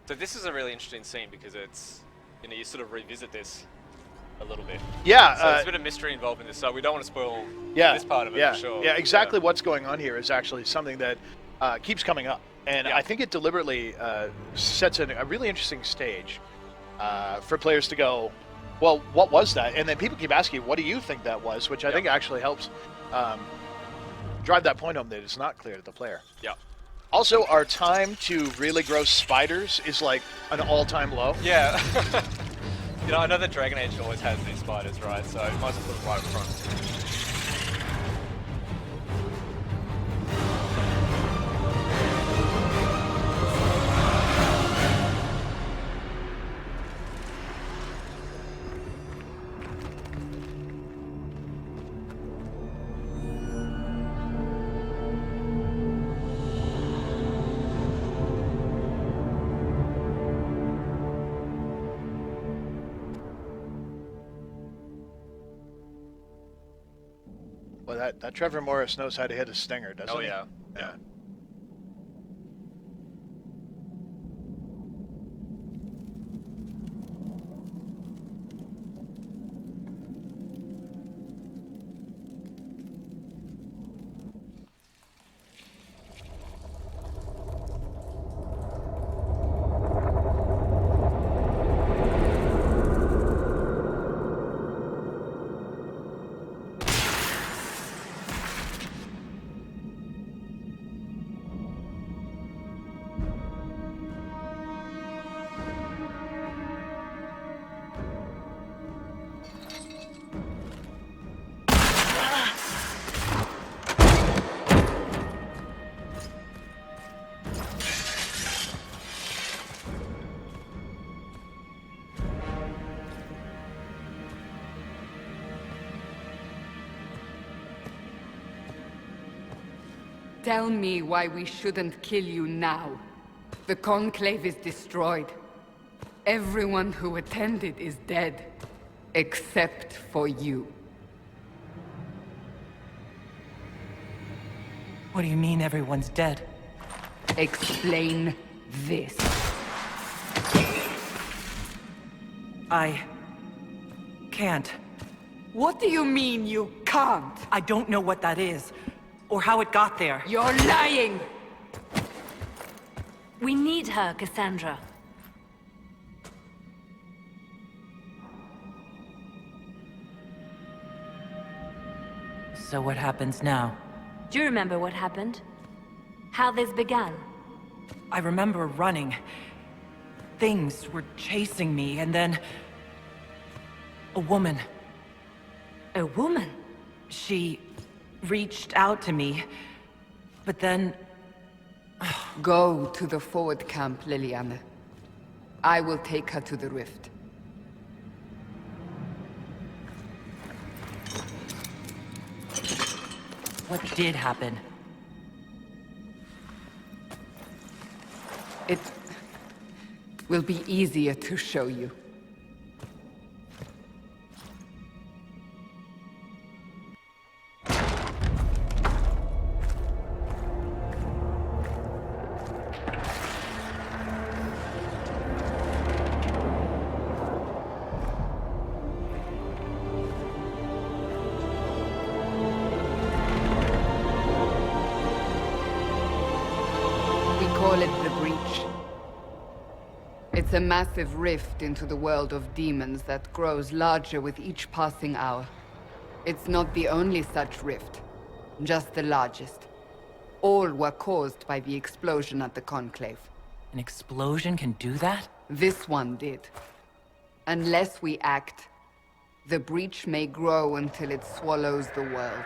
So this is a really interesting scene because it's, you sort of revisit this a little bit. Yeah. So there's a bit of mystery involved in this, so we don't want to spoil this part of it for sure. Yeah, exactly what's going on here is actually something that keeps coming up. And I think it deliberately sets a really interesting stage for players to go, well, what was that? And then people keep asking, what do you think that was? Which I think actually helps drive that point home that it's not clear to the player. Yeah. Also, our time to really gross spiders is like an all-time low. Yeah. I know that Dragon Age always has these spiders, right? So you might as well put them right up front. Well, that Trevor Morris knows how to hit a stinger, doesn't he? Oh, yeah. Tell me why we shouldn't kill you now. The Conclave is destroyed. Everyone who attended is dead. Except for you. What do you mean everyone's dead? Explain this. I can't. What do you mean you can't? I don't know what that is, or how it got there. You're lying! We need her, Cassandra. So what happens now? Do you remember what happened? How this began? I remember running. Things were chasing me, and then... a woman. A woman? She reached out to me, but then... Go to the forward camp, Liliana. I will take her to the rift. What did happen? It will be easier to show you. Call it the Breach. It's a massive rift into the world of demons that grows larger with each passing hour. It's not the only such rift, just the largest. All were caused by the explosion at the Conclave. An explosion can do that? This one did. Unless we act, the Breach may grow until it swallows the world.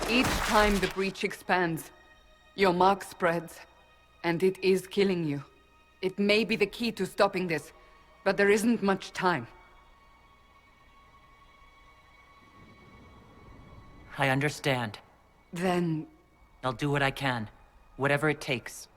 Each time the Breach expands, your mark spreads, and it is killing you. It may be the key to stopping this, but there isn't much time. I understand. Then... I'll do what I can. Whatever it takes.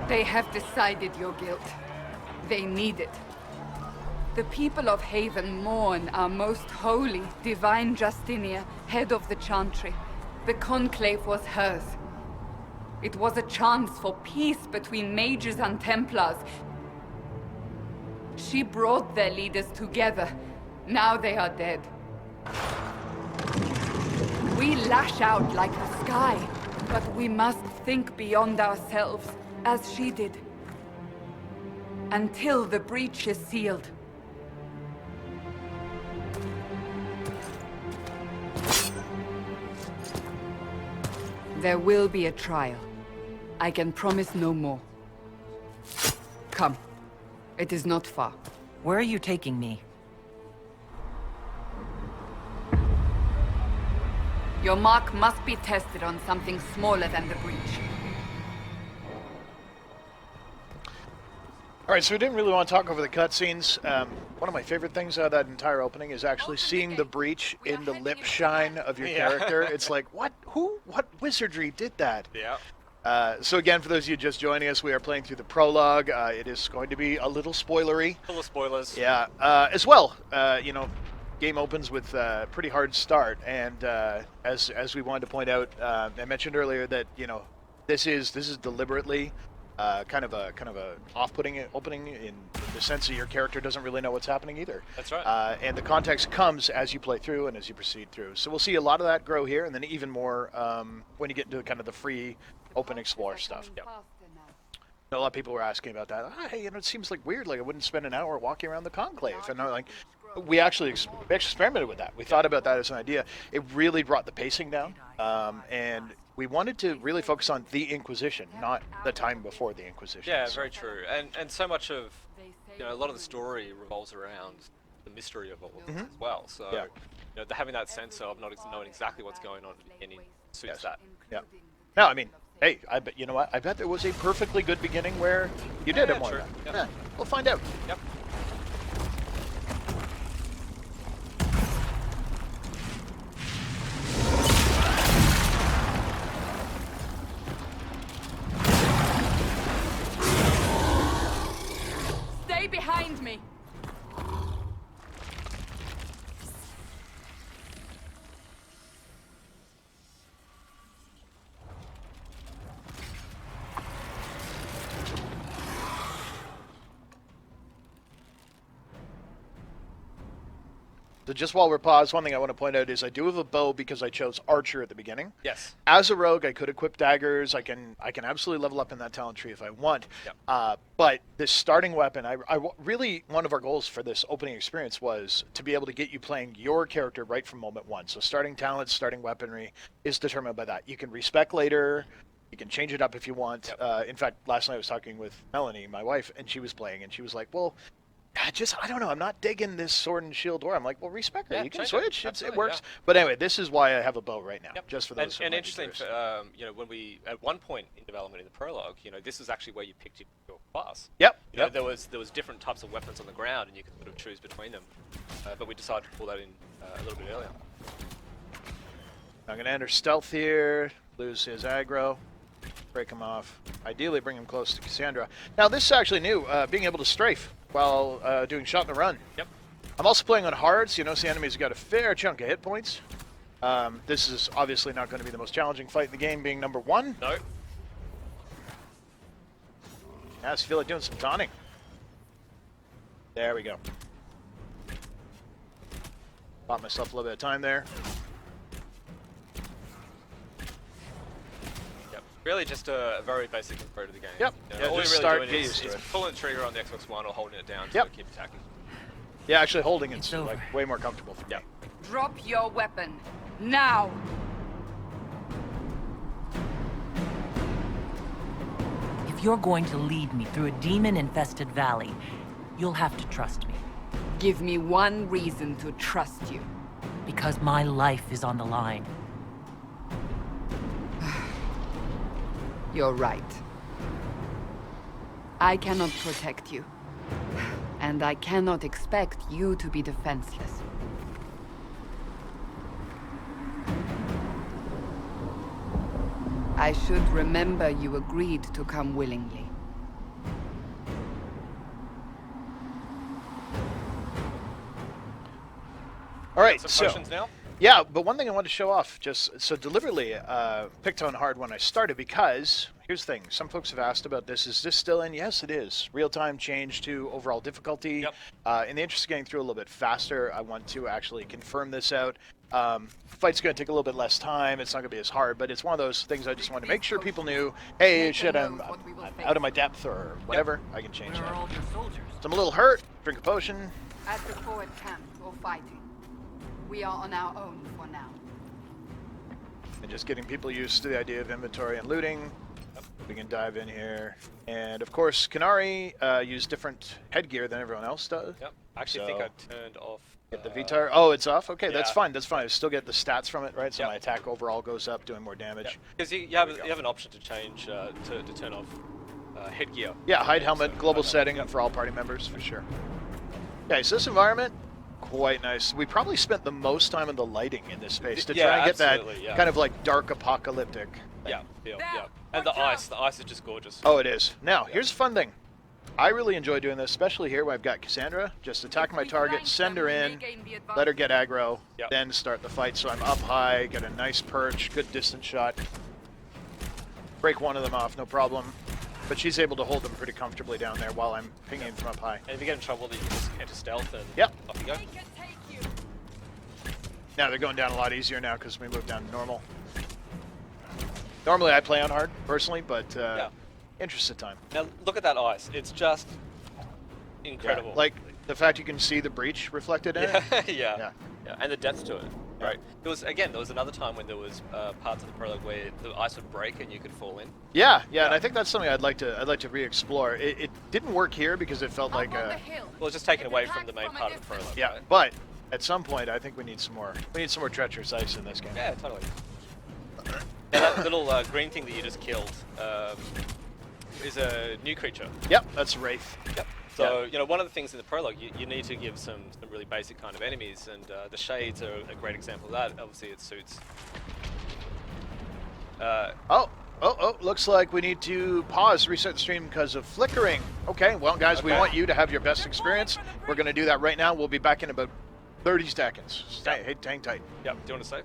They have decided your guilt. They need it. The people of Haven mourn our most holy, divine Justinia, head of the Chantry. The Conclave was hers. It was a chance for peace between mages and Templars. She brought their leaders together. Now they are dead. We lash out like the sky, but we must think beyond ourselves, as she did. Until the breach is sealed. There will be a trial. I can promise no more. Come. It is not far. Where are you taking me? Your mark must be tested on something smaller than the breach. All right, so we didn't really want to talk over the cutscenes. One of my favorite things out of that entire opening is actually seeing the breach in the lip shine of your character. It's like, what wizardry did that? Yeah. So again, for those of you just joining us, we are playing through the prologue. It is going to be a little spoilery. Full of spoilers. Yeah. As well, you know, game opens with a pretty hard start, and as we wanted to point out, I mentioned earlier that this is deliberately kind of a off-putting opening in the sense that your character doesn't really know what's happening either. That's right. And the context comes as you play through and as you proceed through. So we'll see a lot of that grow here, and then even more when you get into kind of the free open explore stuff. Yep. A lot of people were asking about that. Hey, it seems like weird. Like I wouldn't spend an hour walking around the conclave, and I'm like, we actually experimented with that. We thought about that as an idea. It really brought the pacing down, and we wanted to really focus on the Inquisition, not the time before the Inquisition. Yeah, very true. And so much of a lot of the story revolves around the mystery of all of this as well. So having that sense of not knowing exactly what's going on at the beginning suits that. Yeah. No, I mean, hey, I bet you know what? I bet there was a perfectly good beginning where you did it more. True. Yep. Yep. Yeah, we'll find out. Yep. Stay behind me. So just while we're paused, one thing I want to point out is I do have a bow because I chose archer at the beginning. Yes. As a rogue, I could equip daggers. I can absolutely level up in that talent tree if I want. Yep. But this starting weapon, really one of our goals for this opening experience was to be able to get you playing your character right from moment one. So starting talents, starting weaponry is determined by that. You can respec later. You can change it up if you want. Yep. In fact, last night I was talking with Melanie, my wife, and she was playing, and she was like, well, I don't know. I'm not digging this sword and shield war. I'm like, well, respec her. You can switch. It works. Yeah. But anyway, this is why I have a bow right now, just for those. And interesting, when we at one point in development in the prologue, this is actually where you picked your class. Yep. There was different types of weapons on the ground, and you could sort of choose between them. But we decided to pull that in a little bit earlier. I'm going to enter stealth here, lose his aggro, break him off. Ideally, bring him close to Cassandra. Now, this is actually new, being able to strafe while doing shot and run. Yep. I'm also playing on hard, so the enemies have got a fair chunk of hit points. This is obviously not going to be the most challenging fight in the game, being number one. No. I just feel like doing some taunting. There we go. Bought myself a little bit of time there. Really just a very basic intro to the game. Yep. All just you're start, really get doing used to is it. pulling the trigger on the Xbox One or holding it down to keep attacking. Yeah, actually holding it's over. like way more comfortable for me. Drop your weapon. Now! If you're going to lead me through a demon-infested valley, you'll have to trust me. Give me one reason to trust you. Because my life is on the line. You're right. I cannot protect you. And I cannot expect you to be defenseless. I should remember you agreed to come willingly. All right, Some so potions now. yeah, but one thing I wanted to show off, just so deliberately picked on hard when I started, because here's the thing: some folks have asked about this. Is this still in? Yes, it is. Real-time change to overall difficulty. Yep. In the interest of getting through a little bit faster, I want to actually confirm this out. Fight's going to take a little bit less time. It's not going to be as hard, but it's one of those things I just wanted to make sure people knew. Hey, shit, I'm out of my depth or whatever. I can change Where are that. all your soldiers? So I'm a little hurt. Drink a potion. At the forward camp or fighting. We are on our own for now. And just getting people used to the idea of inventory and looting. We can dive in here. And of course, Kanari use different headgear than everyone else does. Yep. I actually think I turned off. Get the VTAR. Oh, it's off? Okay, that's yeah. fine. That's fine. I still get the stats from it, right? So Yep. my attack overall goes up, doing more damage. Because you have an option to change to turn off headgear. Yeah, hide helmet, So, global hide setting helmet. for all party members, for sure. Okay, so this environment, quite nice. We probably spent the most time on the lighting in this space to Yeah, try and get that absolutely, yeah. kind of like dark apocalyptic thing. Yeah, yeah. And the ice is just gorgeous. Oh, it is. Now, here's a fun thing. I really enjoy doing this, especially here when I've got Cassandra. Just attack my target, send her in, let her get aggro, Yep. then start the fight. So I'm up high, get a nice perch, good distance shot. Break one of them off, no problem. But she's able to hold them pretty comfortably down there while I'm pinging from up high. And if you get in trouble, then you can just enter stealth and Yep. off you go. Now they're going down a lot easier now because we moved down to normal. Normally I play on hard, personally, but interested time. Now look at that ice. It's just incredible. Yeah, like the fact you can see the breach reflected in it. yeah. And the depth to it. Right. There was another time when there was parts of the prologue where the ice would break and you could fall in. Yeah, and I think that's something I'd like to re-explore. It didn't work here because it felt like Well, it's just taken away from the main part of the prologue. yeah, Right? but at some point I think we need some more treacherous ice in this game. Yeah, totally. And that little green thing that you just killed is a new creature. Yep, that's a Wraith. Yep. So, one of the things in the prologue, you need to give some really basic kind of enemies, and the Shades are a great example of that. Obviously, it suits. Looks like we need to pause, reset the stream because of flickering. Okay, well, guys, we want you to have your best experience. We're going to do that right now. We'll be back in about 30 seconds. Hang tight. Yep. Do you want to save?